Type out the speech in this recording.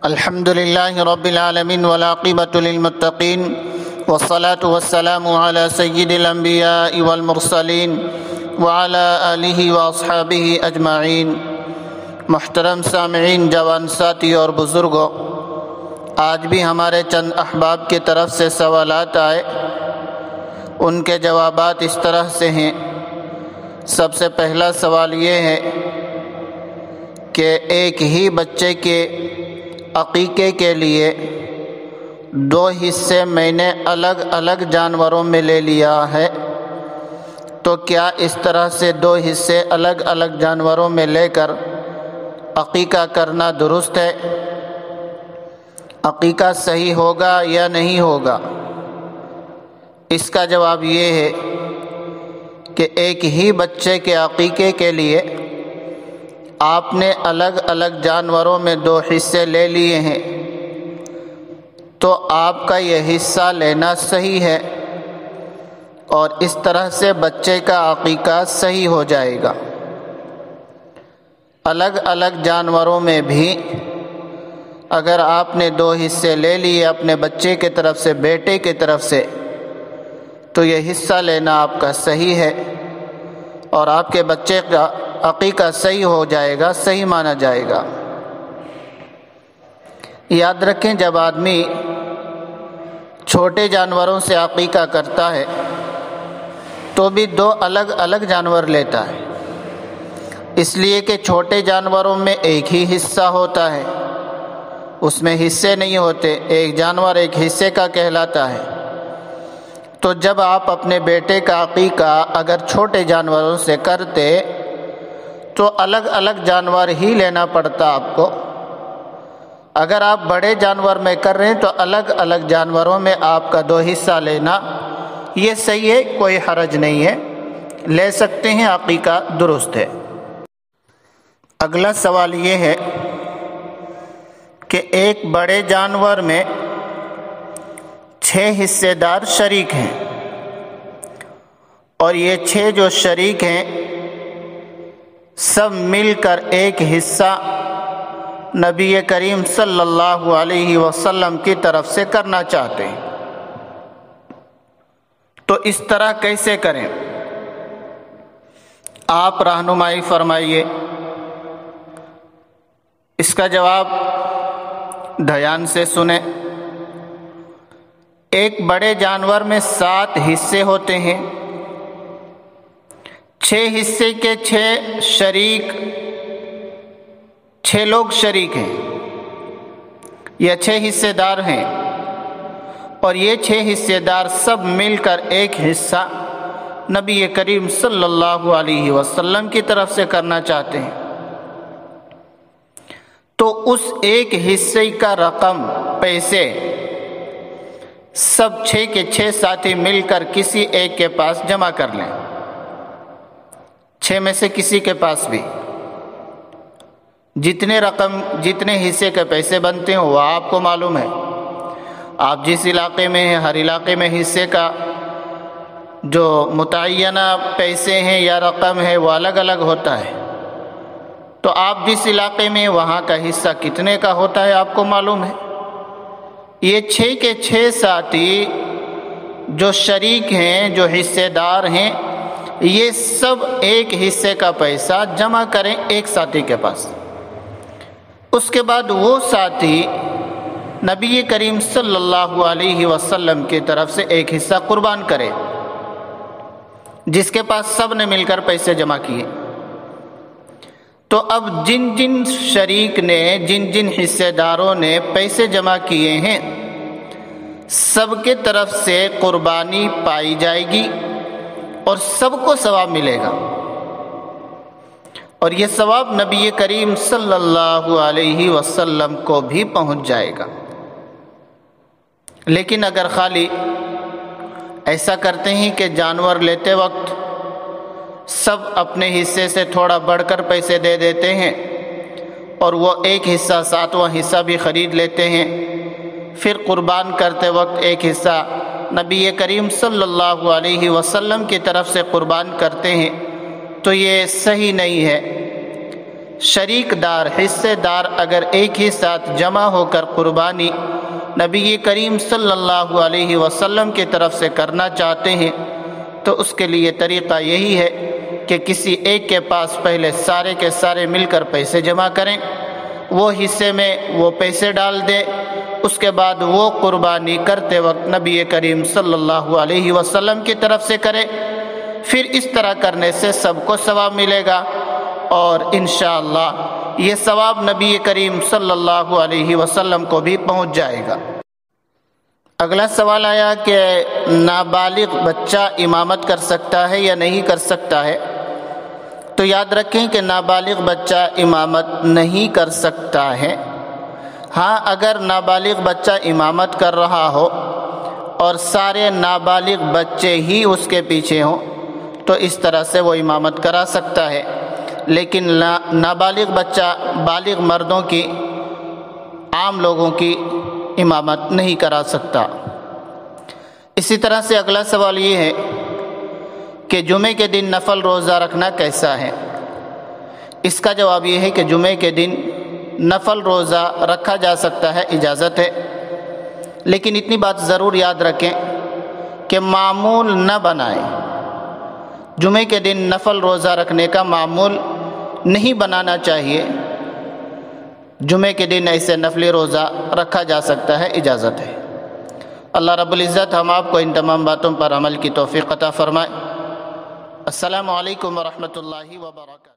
الحمد للہ رب العالمین والعاقبۃ للمتقین والصلاة والسلام علی سید الانبیاء والمرسلین وعلی آلہ واصحابہ اجمعین۔ محترم سامعین، جوان ساتھی اور بزرگوں، آج بھی ہمارے چند احباب کی طرف سے سوالات آئے، ان کے جوابات اس طرح سے ہیں۔ سب سے پہلا سوال یہ ہے کہ ایک ہی بچے کے عقیقے کے لیے 2 حصے میں نے الگ الگ جانوروں میں لے لیا ہے، تو کیا اس طرح سے 2 حصے الگ الگ جانوروں میں لے کر عقیقہ کرنا درست ہے؟ عقیقہ صحیح ہوگا یا نہیں ہوگا؟ اس کا جواب یہ ہے کہ ایک ہی بچے کے عقیقے کے لیے آپ نے الگ الگ جانوروں میں 2 حصے لے لیے ہیں، تو آپ کا یہ حصہ لینا صحیح ہے اور اس طرح سے بچے کا عقیقہ صحیح ہو جائے گا۔ الگ الگ جانوروں میں بھی اگر آپ نے 2 حصے لے لیے اپنے بچے کی طرف سے، بیٹے کی طرف سے، تو یہ حصہ لینا آپ کا صحیح ہے اور آپ کے بچے کا عقیقہ صحیح ہو جائے گا، صحیح مانا جائے گا۔ یاد رکھیں، جب آدمی چھوٹے جانوروں سے عقیقہ کرتا ہے تو بھی 2 الگ الگ جانور لیتا ہے، اس لیے کہ چھوٹے جانوروں میں ایک ہی حصہ ہوتا ہے، اس میں حصے نہیں ہوتے، ایک جانور ایک حصے کا کہلاتا ہے۔ تو جب آپ اپنے بیٹے کا عقیقہ اگر چھوٹے جانوروں سے کرتے تو الگ الگ جانور ہی لینا پڑتا آپ کو۔ اگر آپ بڑے جانور میں کر رہے ہیں تو الگ الگ جانوروں میں آپ کا 2 حصہ لینا یہ صحیح ہے، کوئی حرج نہیں ہے، لے سکتے ہیں، عقیقہ درست ہے۔ اگلا سوال یہ ہے کہ ایک بڑے جانور میں 6 حصے دار شریک ہیں، اور یہ 6 جو شریک ہیں سب مل کر ایک حصہ نبی کریم صلی اللہ علیہ وسلم کی طرف سے کرنا چاہتے ہیں، تو اس طرح کیسے کریں؟ آپ رہنمائی فرمائیے۔ اس کا جواب دھیان سے سنیں۔ ایک بڑے جانور میں 7 حصے ہوتے ہیں، 6 حصے کے 6 شریک، 6 لوگ شریک ہیں یا 6 حصے دار ہیں، اور یہ 6 حصے دار سب مل کر ایک حصہ نبی کریم صلی اللہ علیہ وسلم کی طرف سے کرنا چاہتے ہیں، تو اس ایک حصے کا رقم، پیسے، سب 6 کے 6 ساتھی مل کر کسی ایک کے پاس جمع کر لیں، 6 میں سے کسی کے پاس بھی جتنے حصے کے پیسے بنتے ہیں وہ آپ کو معلوم ہے۔ آپ جس علاقے میں ہیں، ہر علاقے میں حصے کا جو متعینہ پیسے ہیں یا رقم ہے وہ الگ الگ ہوتا ہے، تو آپ جس علاقے میں وہاں کا حصہ کتنے کا ہوتا ہے آپ کو معلوم ہے۔ یہ 6 کے 6 ساتھی جو شریک ہیں، جو حصے دار ہیں، یہ سب ایک حصے کا پیسہ جمع کریں ایک ساتھی کے پاس۔ اس کے بعد وہ ساتھی نبی کریم صلی اللہ علیہ وسلم کی طرف سے ایک حصہ قربان کرے، جس کے پاس سب نے مل کر پیسے جمع کیے۔ تو اب جن جن شریک نے، جن جن حصے داروں نے پیسے جمع کیے ہیں، سب کے طرف سے قربانی پائی جائے گی اور سب کو ثواب ملے گا، اور یہ ثواب نبی کریم صلی اللہ علیہ وسلم کو بھی پہنچ جائے گا۔ لیکن اگر خالی ایسا کرتے ہیں کہ جانور لیتے وقت سب اپنے حصے سے تھوڑا بڑھ کر پیسے دے دیتے ہیں اور وہ ایک حصہ 7واں حصہ بھی خرید لیتے ہیں، پھر قربان کرتے وقت ایک حصہ نبی کریم صلی اللہ علیہ وسلم کی طرف سے قربان کرتے ہیں، تو یہ صحیح نہیں ہے۔ شریک دار حصے دار اگر ایک ہی ساتھ جمع ہو کر قربانی نبی کریم صلی اللہ علیہ وسلم کی طرف سے کرنا چاہتے ہیں تو اس کے لیے طریقہ یہی ہے کہ کسی ایک کے پاس پہلے سارے کے سارے مل کر پیسے جمع کریں، وہ حصے میں وہ پیسے ڈال دے، اس کے بعد وہ قربانی کرتے وقت نبی کریم صلی اللہ علیہ وسلم کی طرف سے کرے۔ پھر اس طرح کرنے سے سب کو ثواب ملے گا اور انشاءاللہ یہ ثواب نبی کریم صلی اللہ علیہ وسلم کو بھی پہنچ جائے گا۔ اگلا سوال آیا کہ نابالغ بچہ امامت کر سکتا ہے یا نہیں کر سکتا ہے؟ تو یاد رکھیں کہ نابالغ بچہ امامت نہیں کر سکتا ہے۔ ہاں، اگر نابالغ بچہ امامت کر رہا ہو اور سارے نابالغ بچے ہی اس کے پیچھے ہوں تو اس طرح سے وہ امامت کرا سکتا ہے، لیکن نابالغ بچہ بالغ مردوں کی، عام لوگوں کی امامت نہیں کرا سکتا۔ اسی طرح سے اگلا سوال یہ ہے کہ جمعے کے دن نفل روزہ رکھنا کیسا ہے؟ اس کا جواب یہ ہے کہ جمعے کے دن نفل روزہ رکھا جا سکتا ہے، اجازت ہے، لیکن اتنی بات ضرور یاد رکھیں کہ معمول نہ بنائیں۔ جمعے کے دن نفل روزہ رکھنے کا معمول نہیں بنانا چاہیے۔ جمعے کے دن ایسے نفلی روزہ رکھا جا سکتا ہے، اجازت ہے۔ اللہ رب العزت ہم آپ کو ان تمام باتوں پر عمل کی توفیق عطا فرمائے۔ السلام علیکم ورحمۃ اللہ وبرکاتہ۔